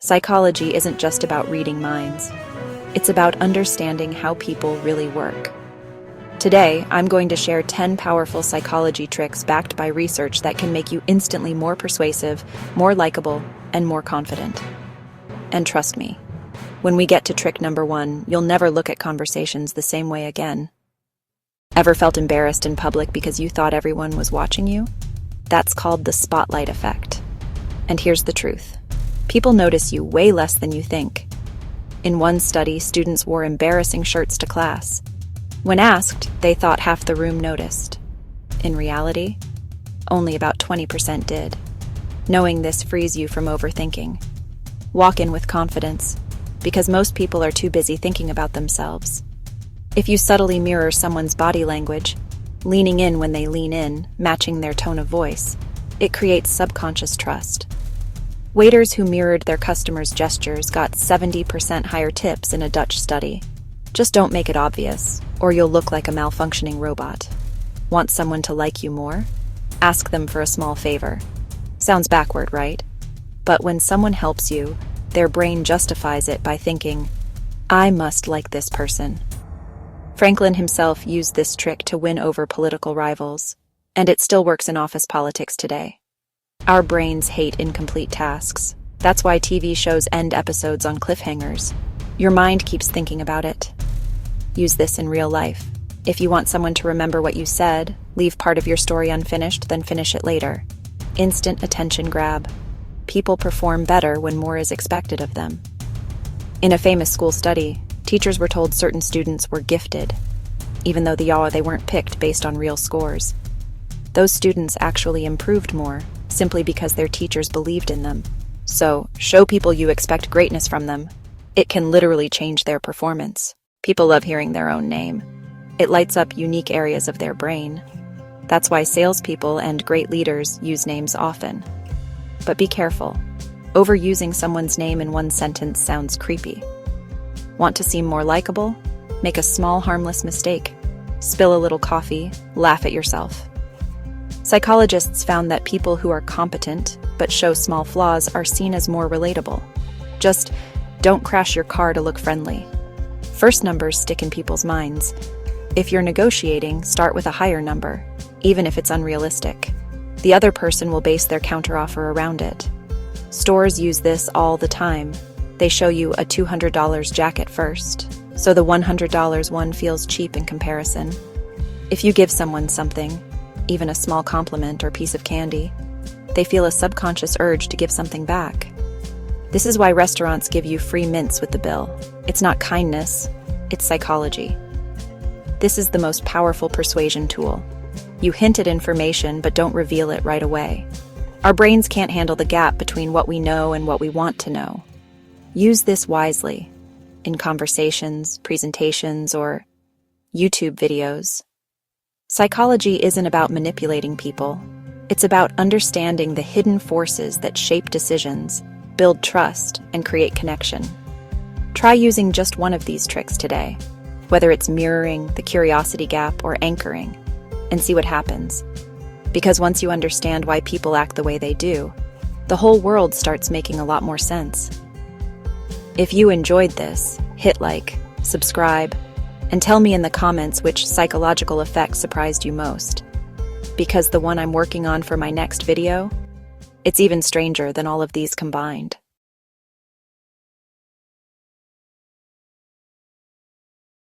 Psychology isn't just about reading minds. It's about understanding how people really work. Today, I'm going to share 10 powerful psychology tricks backed by research that can make you instantly more persuasive, more likable, and more confident. And trust me, when we get to trick number 1, you'll never look at conversations the same way again. Ever felt embarrassed in public because you thought everyone was watching you? That's called the spotlight effect. And here's the truth. People notice you way less than you think. In one study, students wore embarrassing shirts to class. When asked, they thought half the room noticed. In reality, only about 20% did. Knowing this frees you from overthinking. Walk in with confidence, because most people are too busy thinking about themselves. If you subtly mirror someone's body language, leaning in when they lean in, matching their tone of voice, it creates subconscious trust. Waiters who mirrored their customers' gestures got 70% higher tips in a Dutch study. Just don't make it obvious, or you'll look like a malfunctioning robot. Want someone to like you more? Ask them for a small favor. Sounds backward, right? But when someone helps you, their brain justifies it by thinking, I must like this person. Franklin himself used this trick to win over political rivals, and it still works in office politics today. Our brains hate incomplete tasks. That's why TV shows end episodes on cliffhangers. Your mind keeps thinking about it. Use this in real life. If you want someone to remember what you said, leave part of your story unfinished, then finish it later. Instant attention grab. People perform better when more is expected of them. In a famous school study, teachers were told certain students were gifted, even though they weren't picked based on real scores. Those students actually improved more, simply because their teachers believed in them. So, show people you expect greatness from them. It can literally change their performance. People love hearing their own name. It lights up unique areas of their brain. That's why salespeople and great leaders use names often. But be careful. Overusing someone's name in one sentence sounds creepy. Want to seem more likable? Make a small, harmless mistake. Spill a little coffee, laugh at yourself. Psychologists found that people who are competent but show small flaws are seen as more relatable. Just don't crash your car to look friendly. First numbers stick in people's minds. If you're negotiating, start with a higher number, even if it's unrealistic. The other person will base their counteroffer around it. Stores use this all the time. They show you a $200 jacket first, so the $100 one feels cheap in comparison. If you give someone something, even a small compliment or piece of candy, they feel a subconscious urge to give something back. This is why restaurants give you free mints with the bill. It's not kindness, it's psychology. This is the most powerful persuasion tool. You hint at information but don't reveal it right away. Our brains can't handle the gap between what we know and what we want to know. Use this wisely in conversations, presentations, or YouTube videos. Psychology isn't about manipulating people. It's about understanding the hidden forces that shape decisions, build trust, and create connection. Try using just one of these tricks today, whether it's mirroring, the curiosity gap, or anchoring, and see what happens. Because once you understand why people act the way they do, the whole world starts making a lot more sense. If you enjoyed this, hit like, subscribe, and tell me in the comments which psychological effect surprised you most. Because the one I'm working on for my next video, it's even stranger than all of these combined.